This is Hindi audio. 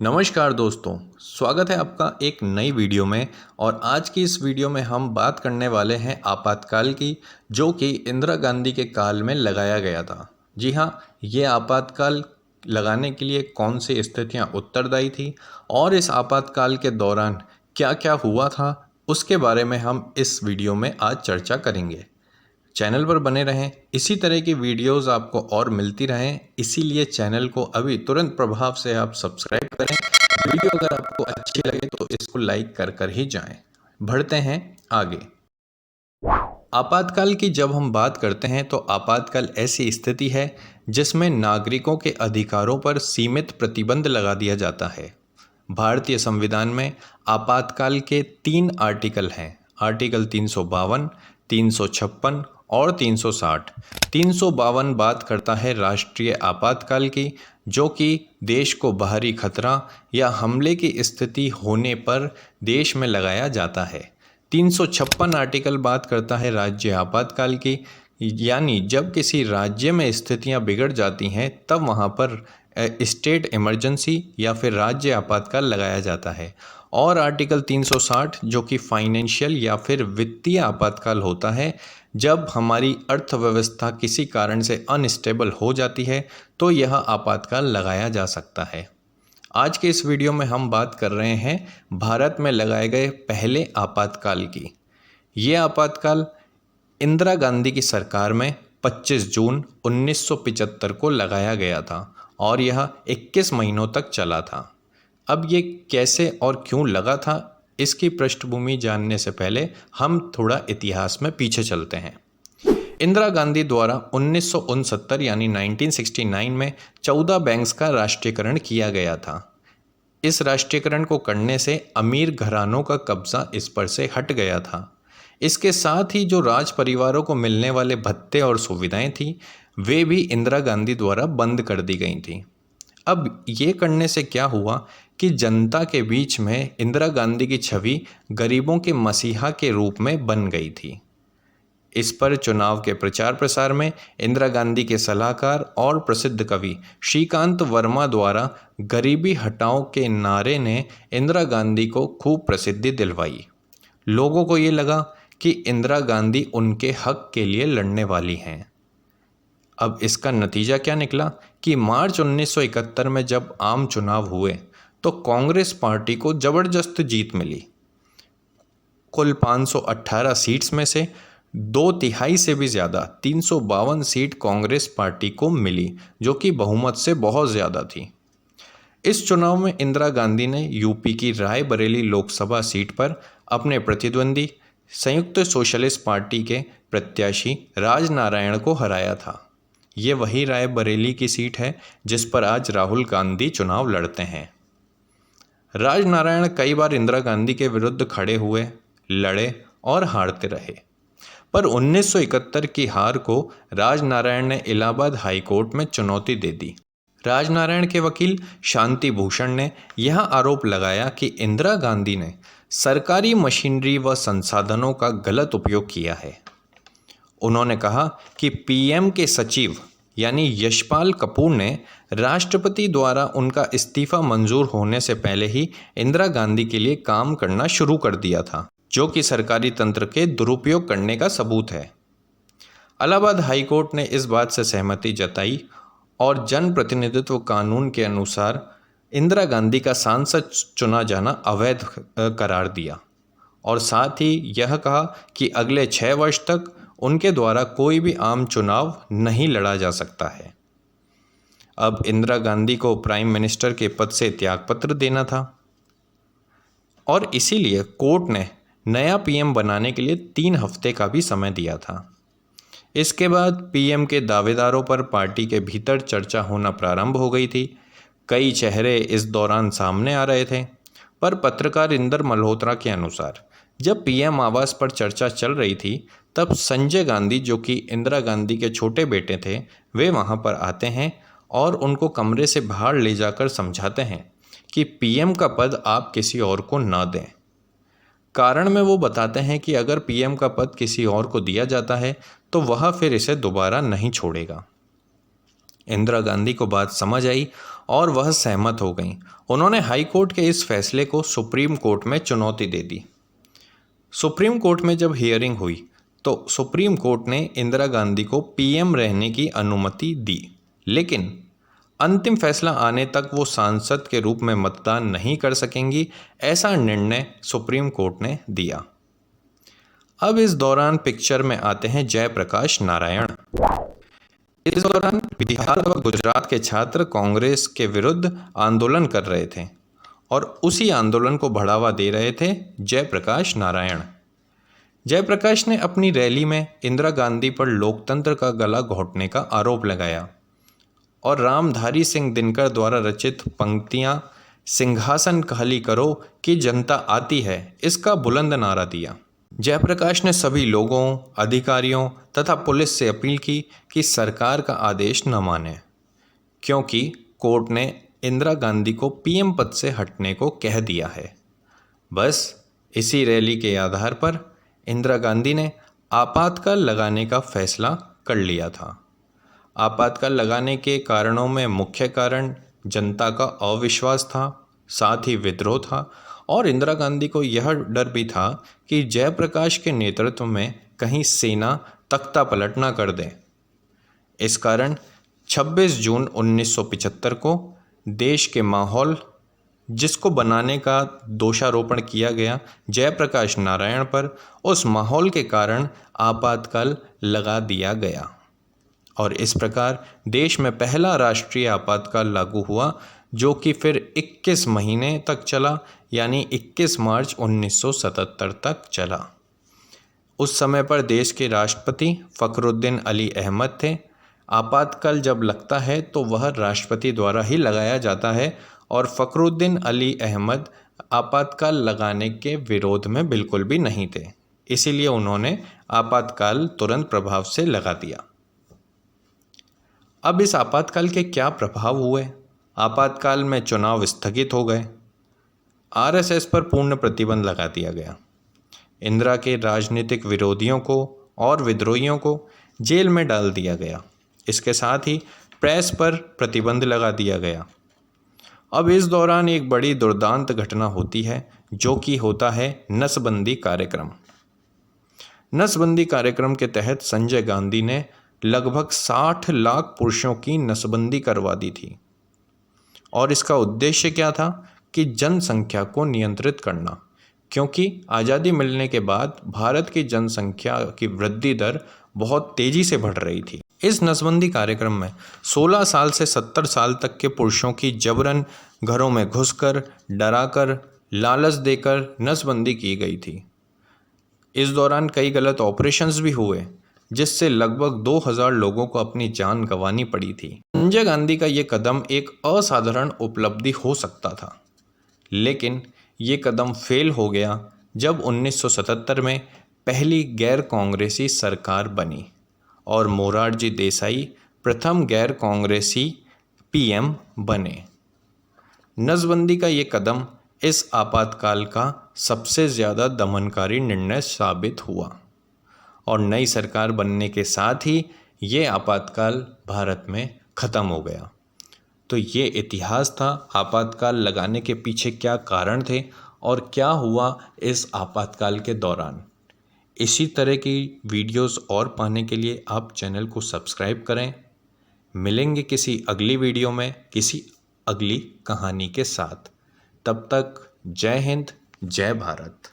नमस्कार दोस्तों, स्वागत है आपका एक नई वीडियो में। और आज की इस वीडियो में हम बात करने वाले हैं आपातकाल की, जो कि इंदिरा गांधी के काल में लगाया गया था। जी हाँ, ये आपातकाल लगाने के लिए कौन सी स्थितियां उत्तरदायी थी और इस आपातकाल के दौरान क्या क्या हुआ था, उसके बारे में हम इस वीडियो में आज चर्चा करेंगे। चैनल पर बने रहें, इसी तरह की वीडियोस आपको और मिलती रहें, इसीलिए चैनल को अभी तुरंत प्रभाव से आप सब्सक्राइब करें। वीडियो अगर आपको अच्छी लगे तो इसको लाइक कर ही जाएं। बढ़ते हैं आगे। आपातकाल की जब हम बात करते हैं तो आपातकाल ऐसी स्थिति है जिसमें नागरिकों के अधिकारों पर सीमित प्रतिबंध लगा दिया जाता है। भारतीय संविधान में आपातकाल के 3 आर्टिकल हैं। आर्टिकल 352, 356 और 360। 352 बात करता है राष्ट्रीय आपातकाल की, जो कि देश को बाहरी खतरा या हमले की स्थिति होने पर देश में लगाया जाता है। 356 आर्टिकल बात करता है राज्य आपातकाल की, यानी जब किसी राज्य में स्थितियां बिगड़ जाती हैं तब वहां पर स्टेट इमरजेंसी या फिर राज्य आपातकाल लगाया जाता है। और आर्टिकल 360 जो कि फाइनेंशियल या फिर वित्तीय आपातकाल होता है, जब हमारी अर्थव्यवस्था किसी कारण से अनस्टेबल हो जाती है तो यह आपातकाल लगाया जा सकता है। आज के इस वीडियो में हम बात कर रहे हैं भारत में लगाए गए पहले आपातकाल की। ये आपातकाल इंदिरा गांधी की सरकार में 25 जून 1975 को लगाया गया था और यह 21 महीनों तक चला था। अब ये कैसे और क्यों लगा था, इसकी पृष्ठभूमि जानने से पहले हम थोड़ा इतिहास में पीछे चलते हैं। इंदिरा गांधी द्वारा 1969 यानी 1969 में 14 बैंक्स का राष्ट्रीयकरण किया गया था। इस राष्ट्रीयकरण को करने से अमीर घरानों का कब्जा इस पर से हट गया था। इसके साथ ही जो राज परिवारों को मिलने वाले भत्ते और सुविधाएं थी, वे भी इंदिरा गांधी द्वारा बंद कर दी गई थी। अब ये करने से क्या हुआ कि जनता के बीच में इंदिरा गांधी की छवि गरीबों के मसीहा के रूप में बन गई थी। इस पर चुनाव के प्रचार प्रसार में इंदिरा गांधी के सलाहकार और प्रसिद्ध कवि श्रीकांत वर्मा द्वारा गरीबी हटाओ के नारे ने इंदिरा गांधी को खूब प्रसिद्धि दिलवाई। लोगों को ये लगा कि इंदिरा गांधी उनके हक के लिए लड़ने वाली हैं। अब इसका नतीजा क्या निकला कि मार्च 1971 में जब आम चुनाव हुए तो कांग्रेस पार्टी को जबरदस्त जीत मिली। कुल 518 सीट्स में से 2/3 से भी ज़्यादा 352 सीट कांग्रेस पार्टी को मिली, जो कि बहुमत से बहुत ज़्यादा थी। इस चुनाव में इंदिरा गांधी ने यूपी की रायबरेली लोकसभा सीट पर अपने प्रतिद्वंदी संयुक्त सोशलिस्ट पार्टी के प्रत्याशी राजनारायण को हराया था। ये वही रायबरेली की सीट है जिस पर आज राहुल गांधी चुनाव लड़ते हैं। राजनारायण कई बार इंदिरा गांधी के विरुद्ध खड़े हुए, लड़े और हारते रहे, पर 1971 की हार को राजनारायण ने इलाहाबाद हाईकोर्ट में चुनौती दे दी। राजनारायण के वकील शांति भूषण ने यह आरोप लगाया कि इंदिरा गांधी ने सरकारी मशीनरी व संसाधनों का गलत उपयोग किया है। उन्होंने कहा कि पीएम के सचिव यानी यशपाल कपूर ने राष्ट्रपति द्वारा उनका इस्तीफा मंजूर होने से पहले ही इंदिरा गांधी के लिए काम करना शुरू कर दिया था, जो कि सरकारी तंत्र के दुरुपयोग करने का सबूत है। इलाहाबाद हाईकोर्ट ने इस बात से सहमति जताई और जन प्रतिनिधित्व कानून के अनुसार इंदिरा गांधी का सांसद चुना जाना अवैध करार दिया और साथ ही यह कहा कि अगले 6 वर्ष तक उनके द्वारा कोई भी आम चुनाव नहीं लड़ा जा सकता है। अब इंदिरा गांधी को प्राइम मिनिस्टर के पद से त्यागपत्र देना था और इसीलिए कोर्ट ने नया पीएम बनाने के लिए 3 हफ्ते का भी समय दिया था। इसके बाद पीएम के दावेदारों पर पार्टी के भीतर चर्चा होना प्रारंभ हो गई थी। कई चेहरे इस दौरान सामने आ रहे थे, पर पत्रकार इंदर मल्होत्रा के अनुसार जब पीएम आवास पर चर्चा चल रही थी तब संजय गांधी, जो कि इंदिरा गांधी के छोटे बेटे थे, वे वहां पर आते हैं और उनको कमरे से बाहर ले जाकर समझाते हैं कि पीएम का पद आप किसी और को ना दें। कारण में वो बताते हैं कि अगर पीएम का पद किसी और को दिया जाता है तो वह फिर इसे दोबारा नहीं छोड़ेगा। इंदिरा गांधी को बात समझ आई और वह सहमत हो गईं। उन्होंने हाई कोर्ट के इस फैसले को सुप्रीम कोर्ट में चुनौती दे दी। सुप्रीम कोर्ट में जब हियरिंग हुई तो सुप्रीम कोर्ट ने इंदिरा गांधी को पीएम रहने की अनुमति दी, लेकिन अंतिम फैसला आने तक वो सांसद के रूप में मतदान नहीं कर सकेंगी, ऐसा निर्णय सुप्रीम कोर्ट ने दिया। अब इस दौरान पिक्चर में आते हैं जयप्रकाश नारायण। इस दौरान बिहार व गुजरात के छात्र कांग्रेस के विरुद्ध आंदोलन कर रहे थे और उसी आंदोलन को बढ़ावा दे रहे थे जयप्रकाश नारायण। जयप्रकाश ने अपनी रैली में इंदिरा गांधी पर लोकतंत्र का गला घोंटने का आरोप लगाया और रामधारी सिंह दिनकर द्वारा रचित पंक्तियां सिंहासन खाली करो कि जनता आती है, इसका बुलंद नारा दिया। जयप्रकाश ने सभी लोगों, अधिकारियों तथा पुलिस से अपील की कि सरकार का आदेश न माने, क्योंकि कोर्ट ने इंदिरा गांधी को पीएम पद से हटने को कह दिया है। बस इसी रैली के आधार पर इंदिरा गांधी ने आपातकाल लगाने का फैसला कर लिया था। आपातकाल लगाने के कारणों में मुख्य कारण जनता का अविश्वास था, साथ ही विद्रोह था और इंदिरा गांधी को यह डर भी था कि जयप्रकाश के नेतृत्व में कहीं सेना तख्ता पलट ना कर दे। इस कारण 26 जून 1975 को देश के माहौल जिसको बनाने का दोषारोपण किया गया जयप्रकाश नारायण पर, उस माहौल के कारण आपातकाल लगा दिया गया और इस प्रकार देश में पहला राष्ट्रीय आपातकाल लागू हुआ, जो कि फिर 21 महीने तक चला, यानी 21 मार्च 1977 तक चला। उस समय पर देश के राष्ट्रपति फ़खरुद्दीन अली अहमद थे। आपातकाल जब लगता है तो वह राष्ट्रपति द्वारा ही लगाया जाता है और फ़खरुद्दीन अली अहमद आपातकाल लगाने के विरोध में बिल्कुल भी नहीं थे, इसीलिए उन्होंने आपातकाल तुरंत प्रभाव से लगा दिया। अब इस आपातकाल के क्या प्रभाव हुए? आपातकाल में चुनाव स्थगित हो गए, आरएसएस पर पूर्ण प्रतिबंध लगा दिया गया, इंदिरा के राजनीतिक विरोधियों को और विद्रोहियों को जेल में डाल दिया गया, इसके साथ ही प्रेस पर प्रतिबंध लगा दिया गया। अब इस दौरान एक बड़ी दुर्दांत घटना होती है, जो कि होता है नसबंदी कार्यक्रम। नसबंदी कार्यक्रम के तहत संजय गांधी ने लगभग 60 लाख पुरुषों की नसबंदी करवा दी थी और इसका उद्देश्य क्या था कि जनसंख्या को नियंत्रित करना, क्योंकि आज़ादी मिलने के बाद भारत की जनसंख्या की वृद्धि दर बहुत तेज़ी से बढ़ रही थी। इस नसबंदी कार्यक्रम में 16 साल से 70 साल तक के पुरुषों की जबरन घरों में घुसकर, डराकर, लालच देकर नसबंदी की गई थी। इस दौरान कई गलत ऑपरेशंस भी हुए, जिससे लगभग 2000 लोगों को अपनी जान गंवानी पड़ी थी। संजय गांधी का ये कदम एक असाधारण उपलब्धि हो सकता था, लेकिन ये कदम फेल हो गया जब 1977 में पहली गैर कांग्रेसी सरकार बनी और मोरारजी देसाई प्रथम गैर कांग्रेसी पीएम बने। नसबंदी का ये कदम इस आपातकाल का सबसे ज़्यादा दमनकारी निर्णय साबित हुआ और नई सरकार बनने के साथ ही ये आपातकाल भारत में ख़त्म हो गया। तो ये इतिहास था आपातकाल लगाने के पीछे क्या कारण थे और क्या हुआ इस आपातकाल के दौरान। इसी तरह की वीडियोस और पाने के लिए आप चैनल को सब्सक्राइब करें। मिलेंगे किसी अगली वीडियो में किसी अगली कहानी के साथ। तब तक जय हिंद, जय भारत।